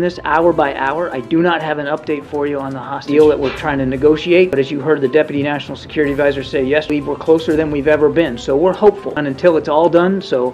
this hour by hour. I do not have an update for you on the hostage deal that we're trying to negotiate. But as you heard the Deputy National Security Advisor say, yes, we're closer than we've ever been. So we're hopeful. And until it's all done, so...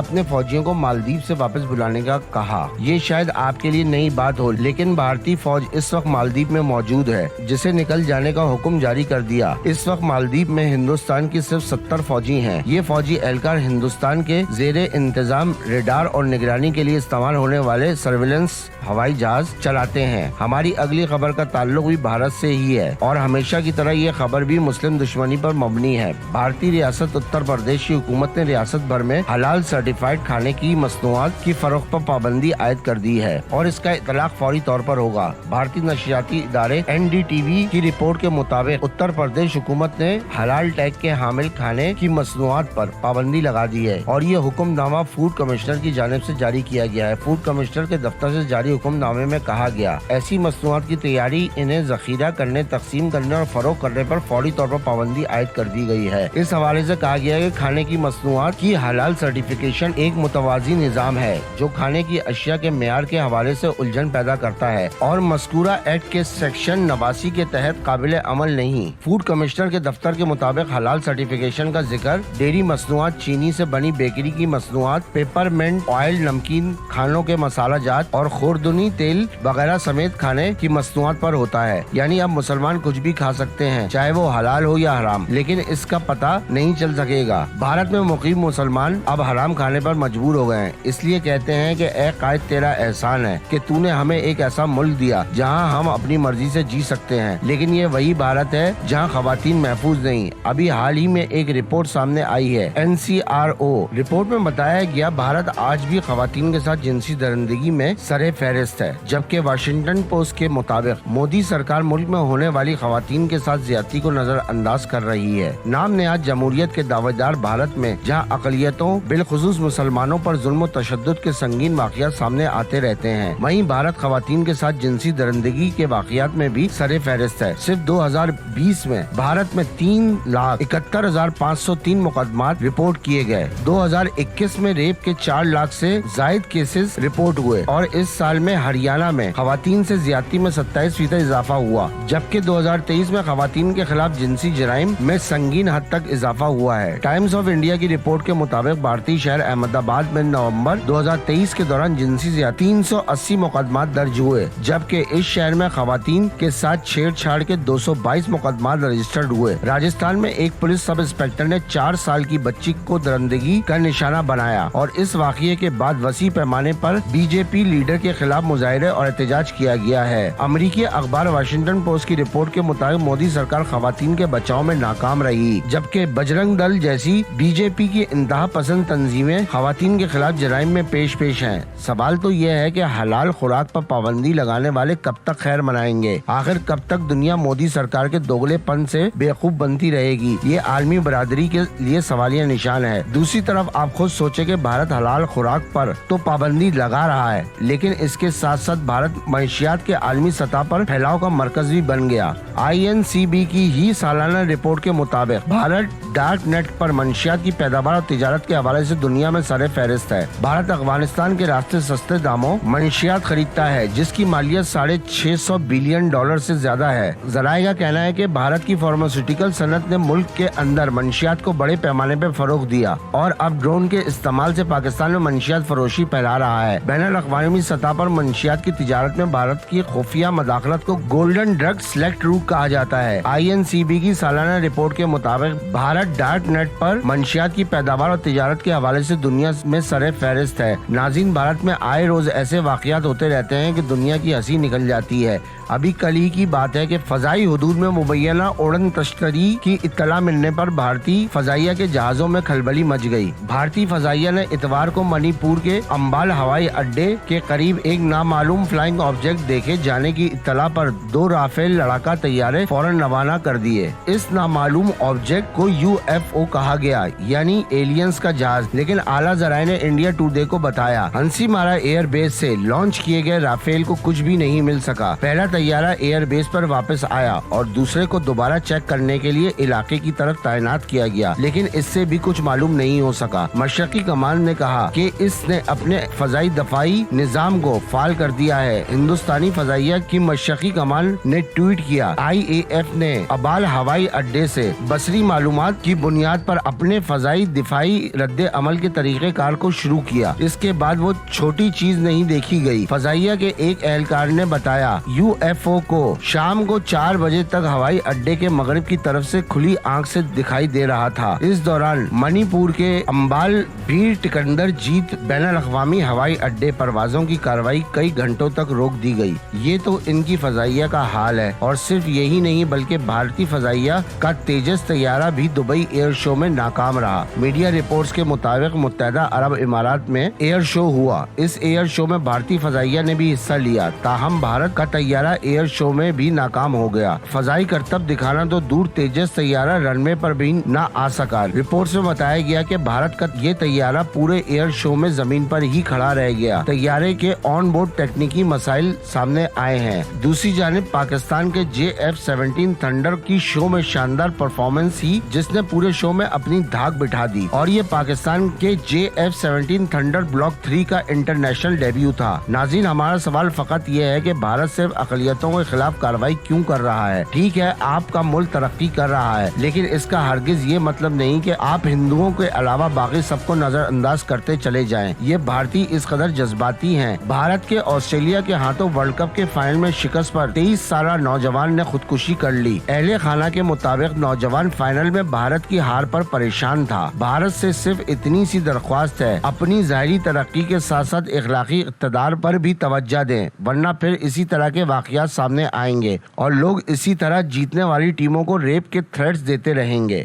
اپنے فوجیوں کو مالدیپ سے واپس بلانے کا کہا۔ یہ شاید آپ کے لیے نئی بات ہو، لیکن بھارتی فوج اس وقت مالدیپ میں موجود ہے، جسے نکل جانے کا حکم جاری کر دیا۔ اس وقت مالدیپ میں ہندوستان کی صرف 70 فوجی ہیں۔ یہ فوجی اہلکار ہندوستان کے زیر انتظام ریڈار اور نگرانی کے لیے استعمال ہونے والے سرویلنس ہوائی جہاز چلاتے ہیں۔ ہماری اگلی خبر کا تعلق بھی بھارت سے ہی ہے اور ہمیشہ کی طرح یہ خبر بھی مسلم دشمنی پر مبنی ہے۔ بھارتی ریاست اتر پردیش کی حکومت نے ریاست بھر میں حلال سرٹیفائڈ کھانے کی مصنوعات کی فروخت پر پابندی عائد کر دی ہے اور اس کا اطلاق فوری طور پر ہوگا۔ بھارتی نشریاتی ادارے NDTV کی رپورٹ کے مطابق اتر پردیش حکومت نے حلال ٹیگ کے حامل کھانے کی مصنوعات پر پابندی لگا دی ہے اور یہ حکم نامہ فوڈ کمشنر کی جانب سے جاری کیا گیا ہے۔ فوڈ کمشنر کے دفتر سے جاری حکم نامے میں کہا گیا، ایسی مصنوعات کی تیاری، انہیں ذخیرہ کرنے، تقسیم کرنے اور فروخت کرنے پر فوری طور پر پابندی عائد کر دی گئی ہے۔ اس حوالے سے کہا گیا ہے کہ کھانے کی مصنوعات کی حلال سرٹیفکیشن ایک متوازی نظام ہے جو کھانے کی اشیاء کے معیار کے حوالے سے الجھن پیدا کرتا ہے اور مذکورہ ایکٹ کے سیکشن 89 کے تحت قابل عمل نہیں۔ فوڈ کمشنر کے دفتر کے مطابق حلال سرٹیفکیشن کا ذکر ڈیری مصنوعات، چینی سے بنی بیکری کی مصنوعات، پیپر منٹ آئل، نمکین، کھانوں کے مسالہ جات اور خوردنی تیل وغیرہ سمیت کھانے کی مصنوعات پر ہوتا ہے۔ یعنی اب مسلمان کچھ بھی کھا سکتے ہیں، چاہے وہ حلال ہو یا حرام، لیکن اس کا پتہ نہیں چل سکے گا۔ بھارت میں مقیم مسلمان اب حرام کھانے پر مجبور ہو گئے ہیں، اس لیے کہتے ہیں کہ اے قائد تیرا احسان ہے کہ تو نے ہمیں ایک ایسا ملک دیا جہاں ہم اپنی مرضی سے جی سکتے ہیں، لیکن یہ وہی بھارت ہے جہاں خواتین محفوظ نہیں۔ ابھی حال ہی میں ایک رپورٹ سامنے آئی ہے NCRO رپورٹ میں بتایا گیا بھارت آج بھی خواتین کے ساتھ جنسی درندگی میں سر فہرست ہے، جبکہ واشنگٹن پوسٹ کے مطابق مودی سرکار ملک میں ہونے والی خواتین کے ساتھ زیادتی کو نظر انداز کر رہی ہے۔ نام نہاد جمہوریت کے دعوے دار بھارت میں جہاں اقلیتوں بالخصوص مسلمانوں پر ظلم و تشدد کے سنگین واقعات سامنے آتے رہتے ہیں، وہیں بھارت خواتین کے ساتھ جنسی درندگی کے واقعات میں بھی سر فہرست ہے۔ صرف 2020 میں بھارت میں 3,71,503 مقدمات رپورٹ کیے گئے۔ 2021 میں ریپ کے 4 لاکھ سے زائد کیسز رپورٹ ہوئے اور اس سال میں ہریانہ میں خواتین سے زیادتی میں 27% اضافہ ہوا، جبکہ 2023 میں خواتین کے خلاف جنسی جرائم میں سنگین حد تک اضافہ ہوا ہے۔ ٹائمز آف انڈیا کی رپورٹ کے مطابق بھارتی شہر احمد آباد میں نومبر 2023 کے دوران جنسی زیادتی 380 مقدمات درج ہوئے، جبکہ اس شہر میں خواتین کے ساتھ چھیڑ چھاڑ کے 222 مقدمات رجسٹرڈ ہوئے۔ راجستھان میں ایک پولیس سب انسپکٹر نے 4 سال کی بچی کو درندگی کا نشانہ بنایا اور اس واقعے کے بعد وسیع پیمانے پر BJP لیڈر کے خلاف مظاہرے اور احتجاج کیا گیا ہے۔ امریکی اخبار واشنگٹن پوسٹ کی رپورٹ کے مطابق مودی سرکار خواتین کے بچاؤ میں ناکام رہی، جبکہ بجرنگ دل جیسی BJP کی انتہا پسند تنظیمیں خواتین کے خلاف جرائم میں پیش ہیں۔ سوال تو یہ ہے کہ حلال خوراک پر پابندی لگانے والے کب تک خیر منائیں گے؟ آخر کب تک دنیا مودی سرکار کے دوگلے پن سے بیوقوف بنتی رہے گی؟ یہ عالمی برادری کے لیے سوالیہ نشان ہے۔ دوسری طرف آپ خود سوچیں کہ بھارت حلال خوراک پر تو پابندی لگا رہا ہے، لیکن اس کے ساتھ ساتھ بھارت معیشیات کے عالمی سطح پر پھیلاؤ کا مرکز بھی بن گیا۔ INCB کی ہی سالانہ رپورٹ کے مطابق بھارت ڈارک نیٹ پر منشیات کی پیداوار اور تجارت کے حوالے سے دنیا میں سر فہرست ہے۔ بھارت افغانستان کے راستے سستے داموں منشیات خریدتا ہے، جس کی مالیت $650 بلین سے زیادہ ہے۔ ذرائع کا کہنا ہے کہ بھارت کی فارماسیوٹیکل صنعت نے ملک کے اندر منشیات کو بڑے پیمانے پر فروغ دیا اور اب ڈرون کے استعمال سے پاکستان میں منشیات فروشی پھیلا رہا ہے۔ بین الاقوامی سطح پر منشیات کی تجارت میں بھارت کی خفیہ مداخلت کو گولڈن ڈرگ سلیکٹ روٹ کہا جاتا ہے۔ INCB کی سالانہ رپورٹ کے مطابق بھارت ڈارک نیٹ پر منشیات کی پیداوار اور تجارت کے حوالے سے دنیا میں سر فہرست ہے۔ ناظرین، بھارت میں آئے روز ایسے واقعات ہوتے رہتے ہیں کہ دنیا کی ہنسی نکل جاتی ہے۔ ابھی کل ہی کی بات ہے کہ فضائی حدود میں مبینہ اڑن تشکری کی اطلاع ملنے پر بھارتی فضائیہ کے جہازوں میں کھلبلی مچ گئی۔ بھارتی فضائیہ نے اتوار کو منی پور کے امبال ہوائی اڈے کے قریب ایک نامعلوم فلائنگ آبجیکٹ دیکھے جانے کی اطلاع پر 2 رافیل لڑاکا طیارے فوراً روانہ کر دیے۔ اس نامعلوم آبجیکٹ کو UFO کہا گیا، یعنی ایلینز کا جہاز، لیکن اعلیٰ ذرائع نے انڈیا ٹوڈے کو بتایا ہنسی مارا ایئر بیس سے لانچ کیے گئے رافیل کو کچھ بھی نہیں مل سکا۔ پہلا طیارہ ایئر بیس پر واپس آیا اور دوسرے کو دوبارہ چیک کرنے کے لیے علاقے کی طرف تعینات کیا گیا، لیکن اس سے بھی کچھ معلوم نہیں ہو سکا۔ مشرقی کمان نے کہا کہ اس نے اپنے فضائی دفاعی نظام کو فعال کر دیا ہے۔ ہندوستانی فضائیہ کی مشرقی کمان نے ٹویٹ کیا، IAF نے ابال ہوائی اڈے سے بصری معلومات کی بنیاد پر اپنے فضائی دفاعی رد عمل کے طریقہ کار کو شروع کیا۔ اس کے بعد وہ چھوٹی چیز نہیں دیکھی گئی۔ فضائیہ کے ایک اہلکار نے بتایا UFO کو شام کو 4 بجے تک ہوائی اڈے کے مغرب کی طرف سے کھلی آنکھ سے دکھائی دے رہا تھا۔ اس دوران منی پور کے امبال بھیر ٹکندر جیت بین الاقوامی ہوائی اڈے پروازوں کی کارروائی کئی گھنٹوں تک روک دی گئی۔ یہ تو ان کی فضائیہ کا حال ہے، اور صرف یہی نہیں بلکہ بھارتی فضائیہ کا تیجس طیارہ بھی دبئی ایئر شو میں ناکام رہا۔ میڈیا رپورٹس کے مطابق متحدہ عرب امارات میں ایئر شو ہوا۔ اس ایئر شو میں بھارتی فضائیہ نے بھی حصہ لیا، تاہم بھارت کا طیارہ ایئر شو میں بھی ناکام ہو گیا۔ فضائی کرتب دکھانا تو دور، تیجس طیارہ رن وے پر بھی نہ آ سکا۔ رپورٹس میں بتایا گیا کہ بھارت کا یہ طیارہ پورے ایئر شو میں زمین پر ہی کھڑا رہ گیا۔ طیارے کے آن بورڈ تکنیکی مسائل سامنے آئے ہیں۔ دوسری جانب پاکستان کے JF-17 تھنڈر کی شو میں شاندار پرفارمنس ہی جس نے پورے شو میں اپنی دھاک بٹھا دی، اور یہ پاکستان کے JF-17 تھنڈر بلاک 3 کا انٹرنیشنل ڈیبیو تھا۔ ناظرین، ہمارا سوال فقط یہ ہے کہ بھارت صرف اقلیتوں کے خلاف کارروائی کیوں کر رہا ہے؟ ٹھیک ہے، آپ کا ملک ترقی کر رہا ہے، لیکن اس کا ہرگز یہ مطلب نہیں کہ آپ ہندوؤں کے علاوہ باقی سب کو نظر انداز کرتے چلے جائیں۔ یہ بھارتی اس قدر جذباتی ہیں۔ بھارت کے آسٹریلیا کے ہاتھوں ورلڈ کپ کے فائنل میں شکست پر 23 سالہ نوجوان نے خودکشی کر لی۔ اہل خانہ کے مطابق نوجوان فائنل میں بھارت کی ہار پر پریشان تھا۔ بھارت سے صرف اتنی سی درخواست ہے، اپنی ظاہری ترقی کے ساتھ ساتھ اخلاقی اقتدار پر بھی توجہ دیں، ورنہ پھر اسی طرح کے واقعات سامنے آئیں گے اور لوگ اسی طرح جیتنے والی ٹیموں کو ریپ کے تھریٹس دیتے رہیں گے۔